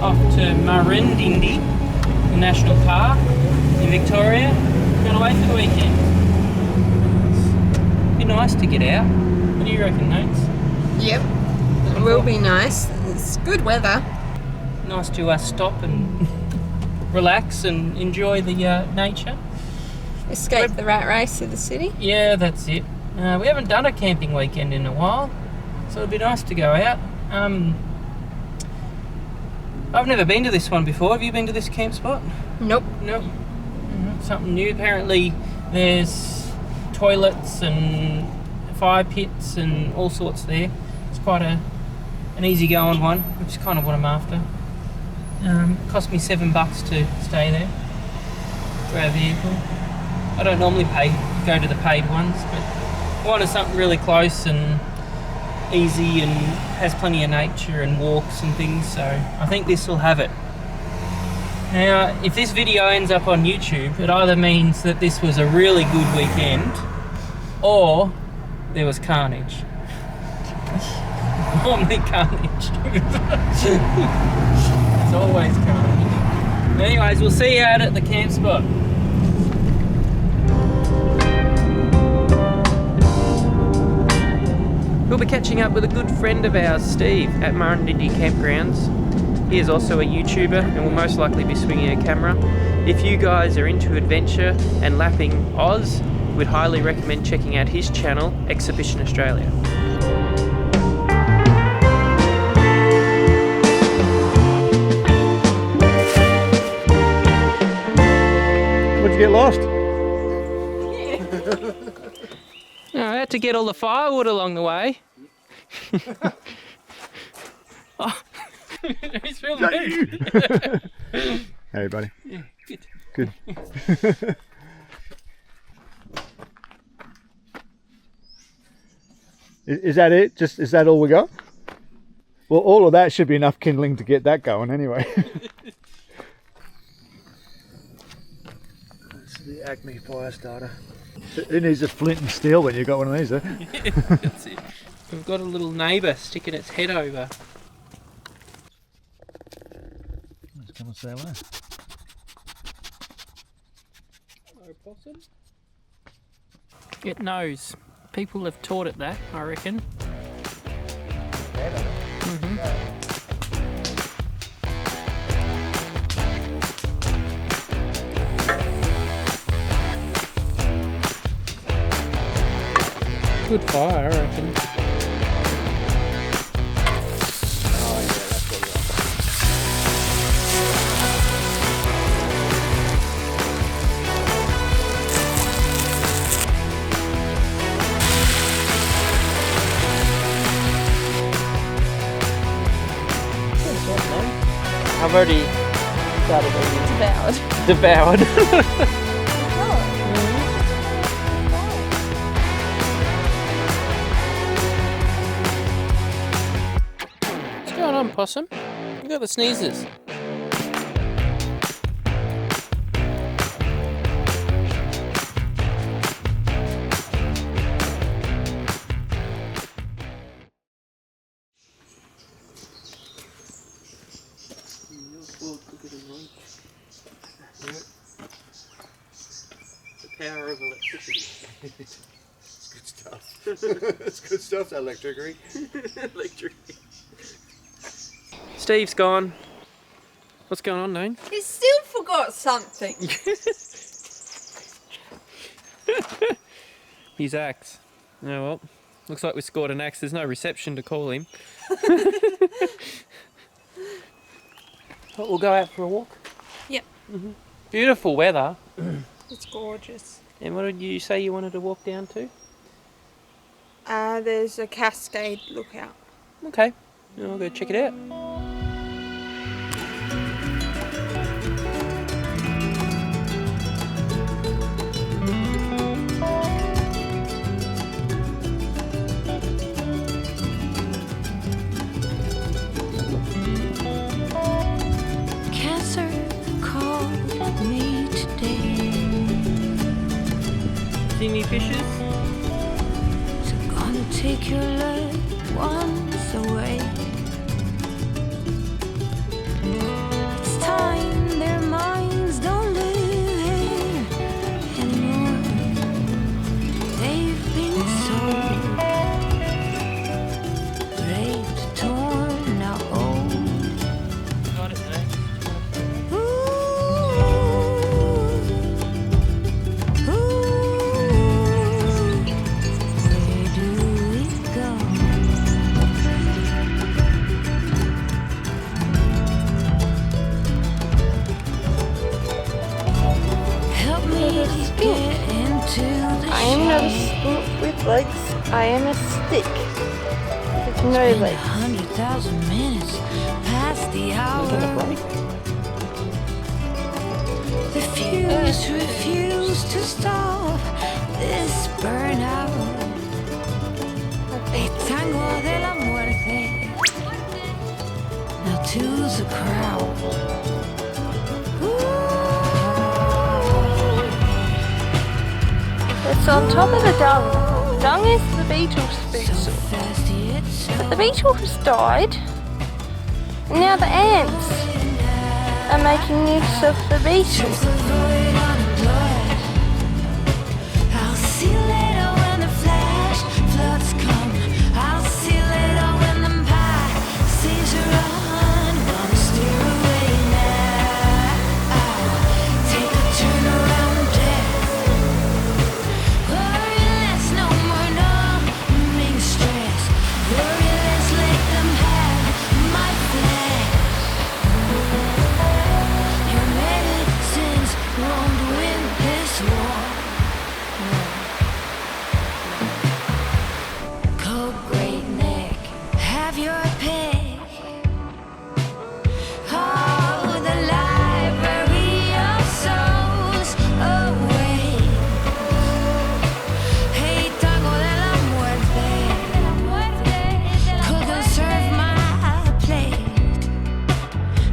off to Murrindindi, the national park in Victoria. Going away for the weekend. It'd be nice to get out. What do you reckon, Nates? Yep, it will be nice. It's good weather. Nice to stop and relax and enjoy the nature. Escape the rat race of the city. Yeah, that's it. We haven't done a camping weekend in a while, so it'd be nice to go out. I've never been to this one before. Have you been to this camp spot? Nope. Nope. Something new. Apparently there's toilets and fire pits and all sorts there. It's quite an easy going one, which is kind of what I'm after. Cost me $7 to stay there for our vehicle. I don't normally go to the paid ones, but I wanted something really close and easy and has plenty of nature and walks and things, so I think this will have it. Now, if this video ends up on YouTube, it either means that this was a really good weekend or there was carnage. Normally carnage. There's always carnage. But anyways, we'll see you out at the camp spot. We'll be catching up with a good friend of ours, Steve, at Murrindindi Campgrounds. He is also a YouTuber and will most likely be swinging a camera. If you guys are into adventure and lapping Oz, we'd highly recommend checking out his channel, Exhibition Australia. Would you get lost? No, I had to get all the firewood along the way. Oh, he's filming me. Hey, buddy. Yeah, good. Good. Is that it? Is that all we got? Well, all of that should be enough kindling to get that going anyway. That's the Acme fire starter. It needs a flint and steel when you've got one of these, eh? Yeah, that's it. We've got a little neighbour sticking its head over. Let's come and say hello. Hello, possum. It knows. People have taught it that, I reckon. Good fire, I reckon. Oh yeah, that's what we are. I've already started Devoured. devoured. What's going on, possum? You got the sneezes. The power of electricity. It's good stuff. It's good stuff, that electricity. Electricity. Steve's gone. What's going on, Dane? He still forgot something. His axe. Oh well, looks like we scored an axe. There's no reception to call him. But we'll go out for a walk. Yep. Beautiful weather. It's gorgeous. And what did you say you wanted to walk down to? There's a cascade lookout. Okay, I'll go check it out. Cancer called me today. See any fishes? So gonna take your loved ones away. I am a stick. There's no Been legs. 100,000 minutes past the hour. The fuse refused to stop this burnout. El tango de la muerte. Now to the crowd. It's on top of the dung. Dung is the beetle's food So source. fast it's But the beetle has died, and now the ants are making use of the beetle. I'll see you later when the flash floods come. I'll see you later when the seas run. Gonna steer away now. Take a turn around death. Worry less, no more numbing stress. Worry less, let them have my flesh. Your medicines won't win this war. Cold great neck, have your pick. Oh, the library of souls away. Hey, tango de la muerte. Cook and serve my plate.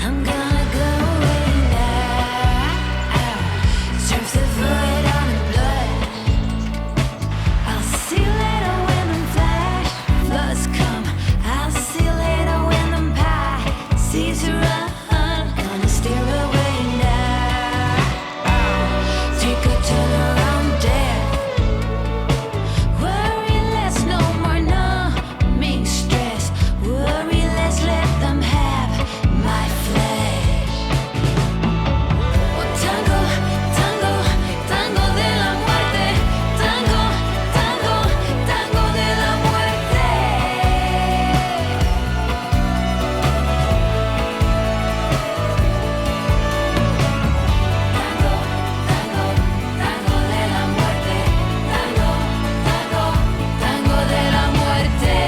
I'm gonna go away now. Surf the void on the blood. I'll see you later when the flash floods come. I'll see you later when the seas run. Gonna steer away now. Take a turn around death. Worry less, no more numbing stress. Worry less, let them have my flesh. Oh, tango, tango, tango de la muerte. Tango, tango, tango de la muerte. Tango, tango, tango de la muerte. Tango, tango, tango de la muerte.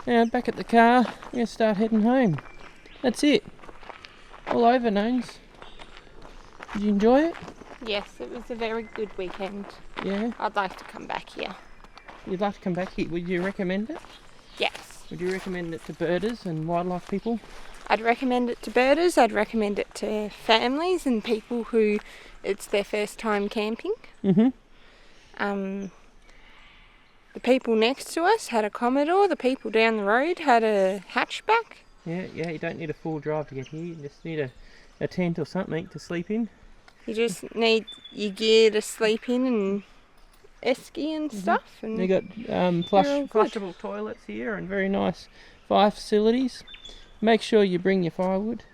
Now back at the car, we're going to start heading home. That's it. All over, Nones. Did you enjoy it? Yes, it was a very good weekend. Yeah? I'd like to come back here. You'd like to come back here? Would you recommend it? Yes. Would you recommend it to birders and wildlife people? I'd recommend it to birders. I'd recommend it to families and people who it's their first time camping. Mm-hmm. The people next to us had a Commodore. The people down the road had a hatchback. Yeah, you don't need a full drive to get here. You just need a tent or something to sleep in. You just need your gear to sleep in and esky and stuff. And They got flushable toilets here and very nice fire facilities. Make sure you bring your firewood.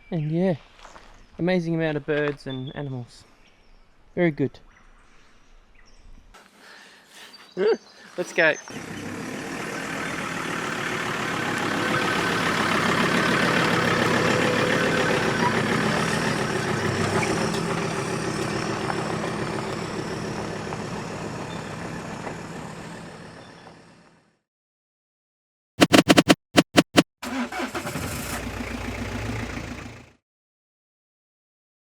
And yeah, amazing amount of birds and animals. Very good. Let's go.